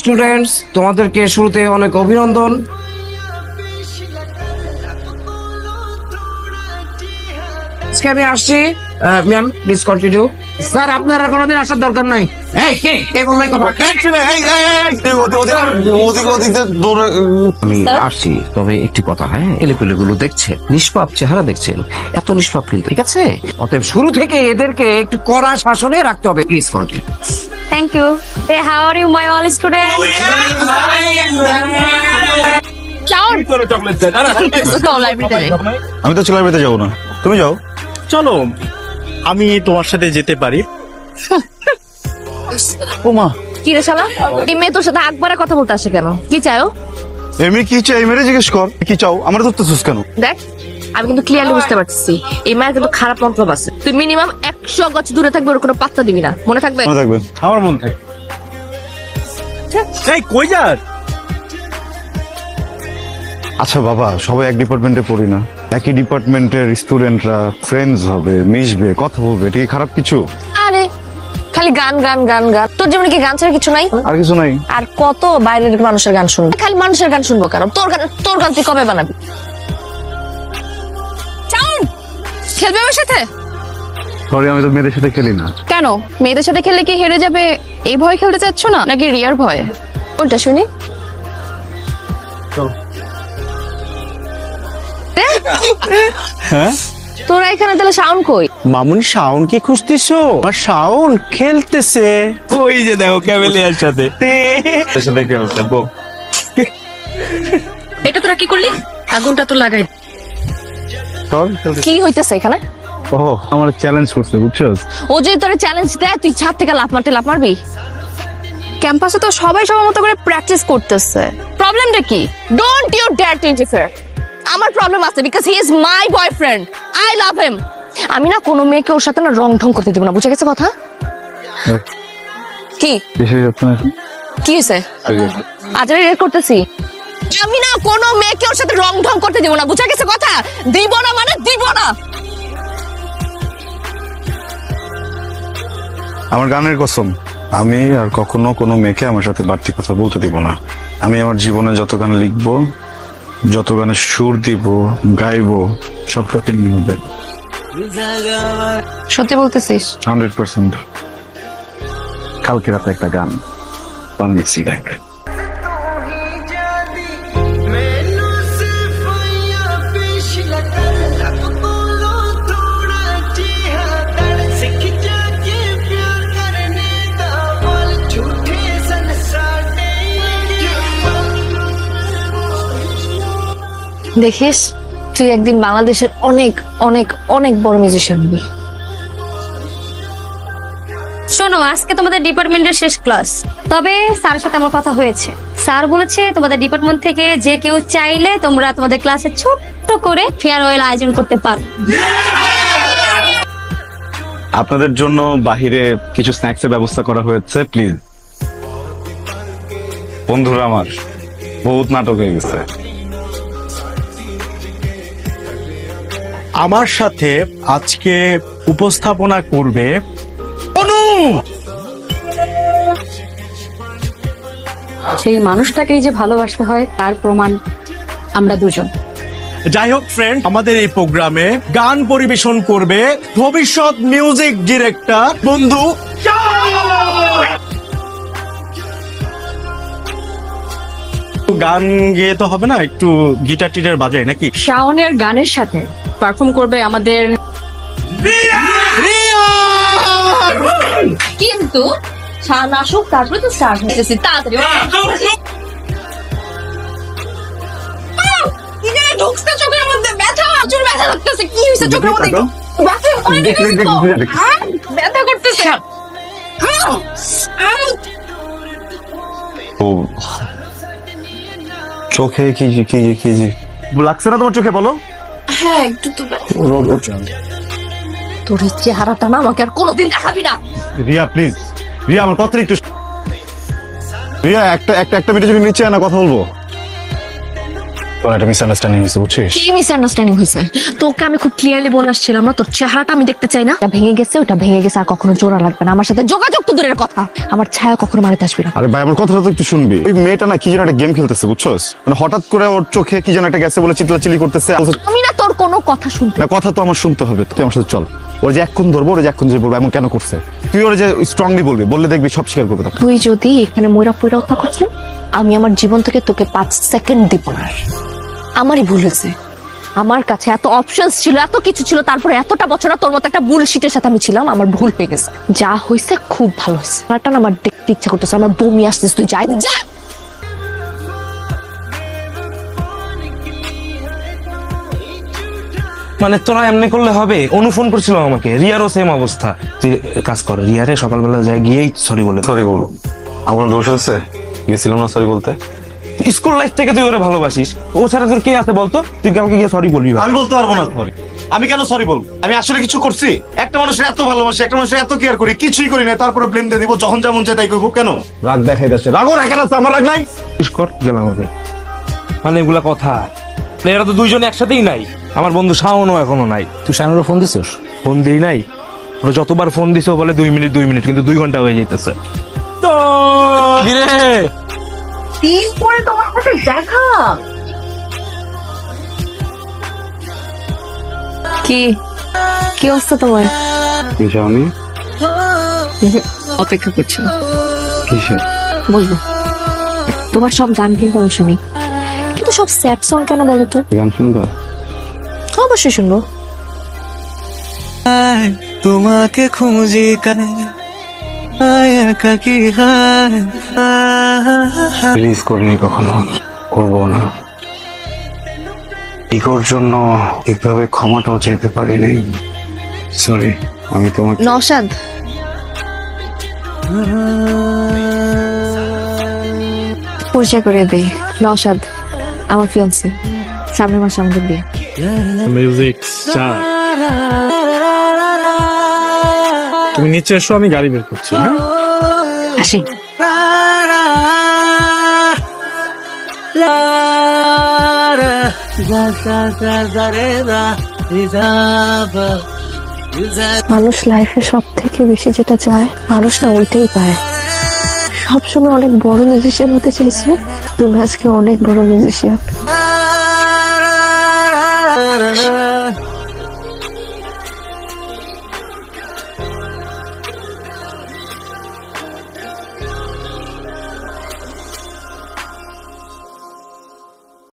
Students, তোমাদেরকে শুরুতে অনেক অভিনন্দন। আজকে আমি আসছি। Ma'am please continue. স্যার আপনার আর কোনোদিন আসার দরকার নাই। আমি আসছি, তবে একটি কথা, হ্যাঁ, এলেপেলেগুলো দেখছেন, নিষ্পাপ চেহারা দেখছেন, এত নিষ্পাপ কিন্তু, ঠিক আছে? অতএব শুরু থেকে এদেরকে একটু কড়া শাসনে রাখতে হবে। Please continue. Thank you. Hey, how are you, my all students? আমি তো লাইব্রেরিতে যাবো না, তুমি যাও। চলো, আমি তোমার সাথে যেতে পারি। ওমা, কি রে শালা, এই মেয়ে তোর সাথে একবারে কথা বলতে আসে কেন? কি চাও? এমনি কি চাই মেরে জিজ্ঞেস কর, কি চাও? আমার ধরতেছিস কেন? দেখ, আমি কিন্তু ক্লিয়ারলি বুঝতে পারছি এই মায়ের কিন্তু খারাপ মন্তব্য আছে। তুই মিনিমাম 100 গজ দূরে থাকবে, ওর কোনো পাত্তা দিবি না, মনে থাকবে? মনে থাকবে। আমার মন থাকে। এই কই যাস? আচ্ছা বাবা, সবাই এক ডিপার্টমেন্টে পড়ি না? একই ডিপার্টমেন্টের স্টুডেন্টরা ফ্রেন্ডস হবে, মিশবে, কথা বলবে, এটা কি খারাপ কিছু? আরে খালি গান গান গান গান, তোর জীবনে কি গান ছাড়া কিছু নাই? আর কিছু নাই। আর কত বাইরের মানুষের গান শুনবো? খালি মানুষের গান শুনবো কেন? তোর গান তুই কবে বানাবি? খেলবে আমার সাথে? সরি, আমি তো মেয়েদের সাথে খেলি না। কেন? মেয়েদের সাথে খেললে কি হেরে যাবে এই ভয় খেলতে চাচ্ছ না, নাকি রিয়ার ভয়? কোনটা শুনি? হ্যাঁ, তোরা এখানে তাহলে সাউন্ড কই? মামুনি সাউন্ড কি খুঁজতেছো? আর সাউন্ড খেলতেছে, ওই যে দেখো ক্যামেলিয়ার সাথে। এটা তোরা কি করলি? আগুনটা তো লাগাই। কি হইতেছে এখানে? ও, আমার চ্যালেঞ্জ করছে, বুঝছস? ও যে তোরে চ্যালেঞ্জ দেয়, তুই ছাদ থেকে লাফ মারবি? ক্যাম্পাসে তো সবাই সবার মতো করে প্র্যাকটিস করতেছে, প্রবলেমটা কি? Don't you dare to interfere. আমার প্রবলেম আছে, because he is my boyfriend, I love him. আমি না কোনো মেয়েকে ওর সাথে না রং ঢং করতে দেব না, বুঝে গেছে কথা? কি কি হয়েছে? আজ রেড করতেছি। আমি না কোনো মেয়েকে ওর সাথে রং ঢং করতে দেব না, বুঝে গেছে কথা? দিব না মানে দিব না। আমার গানের কসম, আমি আর কখনো কোনো মেয়েকে আমার সাথে বাড়তি কথা বলতে দিব না। আমি আমার জীবনে যত গান লিখবো, যত গানে সুর দিব, গাইবো, সবটাকে নিয়ে হবে। সত্যি বলতেছিস? 100%। কালকে রাতে একটা গান বানিয়েছি, দেখ। দেখিস, তুই একদিন বাংলাদেশের অনেক অনেক অনেক বড় মিউজিশিয়ান হবি। শোনো, আজকে তোমাদের ডিপার্টমেন্টের শেষ ক্লাস, তবে স্যারের সাথে আমার কথা হয়েছে। স্যার বলেছে তোমাদের ডিপার্টমেন্ট থেকে যে কেউ চাইলে তোমরা তোমাদের ক্লাসে ছোট্ট করে ফেয়ারওয়েল আয়োজন করতে পারো। আপনাদের জন্য বাহিরে কিছু স্ন্যাক্সের ব্যবস্থা করা হয়েছে, প্লিজ। বন্ধুরা আমার, বহুত নাটক হয়ে গেছে। আমার সাথে আজকে উপস্থাপনা করবে অনু। সেই মানুষটাকেই যে ভালোবাসতে হয় তার প্রমাণ আমরা দুজন। যাই হোক ফ্রেন্ড, আমাদের এই প্রোগ্রামে গান পরিবেশন করবে ভবিষ্যৎ মিউজিক ডিরেক্টর বন্ধু। গান গেয়ে তো হবে না, একটু গিটার টিটার বাজায় নাকি? শাওনের গানের সাথে পারফর্ম করবে আমাদের কিন্তু শান আসুক, তারপরে তো স্টার্ট হতেছি তাড়াতাড়ি। ঢুকতে চোখের মধ্যে ব্যথা, চোখ ব্যথা লাগতেছে। কি হয়েছে চোখের মধ্যে? ব্যথা করতেছে। চোখে কি কি কি লাগছে না তোমার চোখে? বলো। হ্যাঁ, একটু তো। তোর চেহারাটা না আমাকে আর কোনোদিন দেখাবি না। রিয়া প্লিজ, রিয়া আমার কথা একটু। রিয়া একটা মিনিট যদি নিচে না কথা বলবো। তোর একটা মিসআন্ডারস্ট্যান্ডিং হয়েছে বুঝছিস? কি মিসআন্ডারস্ট্যান্ডিং হয়েছে? তোকে আমি খুব ক্লিয়ারলি বলে আসছিলাম না, তোর চেহারাটা আমি দেখতে চাই না। ওটা ভেঙে গেছে, ওটা ভেঙে গেছে, আর কখনো জোড়া লাগবে না। আমার সাথে যোগাযোগ তো দূরের কথা, আমার ছায়া কখনো মারিতে আসবি না। আরে ভাই আমার কথাটা তো একটু শুনবি। ওই মেয়েটা না কি যেন একটা গেম খেলতেছে বুঝছস, মানে হঠাৎ করে ওর চোখে কি যেন একটা গেছে বলে চিল্লাচিল্লি করতেছে। আমি না তোর কোনো কথা শুনতে। না কথা তো আমার শুনতে হবে, তুই আমার সাথে চল। ওর যে এক্ষুন ধরবো, ওর যে এক্ষুন যে বলবো এমন কেন করছে, তুই ওর যে স্ট্রংলি বলবি, বললে দেখবি সব স্বীকার করবে তখন। তুই যদি এখানে ময়রা পয়রা কথা করছিস, আমি আমার জীবন থেকে তোকে 5 সেকেন্ড দিব না। আমারই ভুল হয়েছে, আমার কাছে এত অপশনস ছিল, এত কিছু ছিল, তারপরে এতটা বছর তোর মতো একটা বুলশিটের সাথে আমি ছিলাম। আমার ভুল হয়ে গেছে, যা হয়েছে খুব ভালো হয়েছে। ব্যাপারটা না আমার দেখতে ইচ্ছা করতেছে, আমার বমি আসতেছে। তুই যাই যা। মানে তোরা এমনি করলে হবে? অনুফোন করছিল আমাকে, রিয়ারও সেম অবস্থা। তুই কাজ কর, রিয়ারে সকালবেলা যায় গিয়েই সরি বলে। সরি বলবো, আমার দোষ আছে, গেছিলাম না সরি বলতে। স্কুল লাইফ থেকে তুই ওরে ভালোবাসিস, ও ছাড়া তোর কে আছে বলতো? তুই কাউকে গিয়ে সরি বলবি? আমি বলতে পারবো না সরি। আমি কেন সরি বলবো? আমি আসলে কিছু করছি? একটা মানুষের এত ভালোবাসি, একটা মানুষের এত কেয়ার করি, কিছুই করি না, তারপরে ব্লেম দিয়ে দিব, যখন যেমন চাই তাই করবো। কেন রাগ দেখাই যাচ্ছে, রাগও রাখেন আছে, আমার রাগ নাই। কর গেলাম আমাকে, মানে এগুলা কথা। এরা তো দুইজনে একসাথেই নাই। আমার বন্ধু শাওনও এখনো নাই। তুই শানুরও ফোন দিছিস? ফোন দিই নাই, ওরা যতবার ফোন দিছে বলে 2 মিনিট 2 মিনিট, কিন্তু 2 ঘন্টা হয়ে যাইতেছে। তো দিন পরে তোমার সাথে দেখা। কি কি অবস্থা তোমার? আমি অপেক্ষা করছো? কিসে? বলবো তোমার সব গান কিন্তু আমি শুনি, কিন্তু সব স্যাড সং কেন বলো তো? গান শুনবো? অবশ্যই শুনবো। তোমাকে খুঁজি কানে একাকি রিলিজ করিনি কখনো, করবো না। ইগোর জন্য ঠিকভাবে ক্ষমাটাও চাইতে পারি নাই। সরি, আমি তোমাকে নওশাদ, পরিচয় করে দেই। নওশাদ আমার ফিয়ান্সে, সামনের মাসে আমাদের বিয়ে। মিউজিক স্টার, তুমি নিচে এসো, আমি গাড়ি বের করছি। হ্যাঁ আসি। মানুষ লাইফে সব থেকে বেশি যেটা চায়, মানুষ না ওইটাই পায়। সবসময় অনেক বড় মিউজিশিয়ান হতে চাইছো, তুমি আজকে অনেক বড় মিউজিশিয়ান।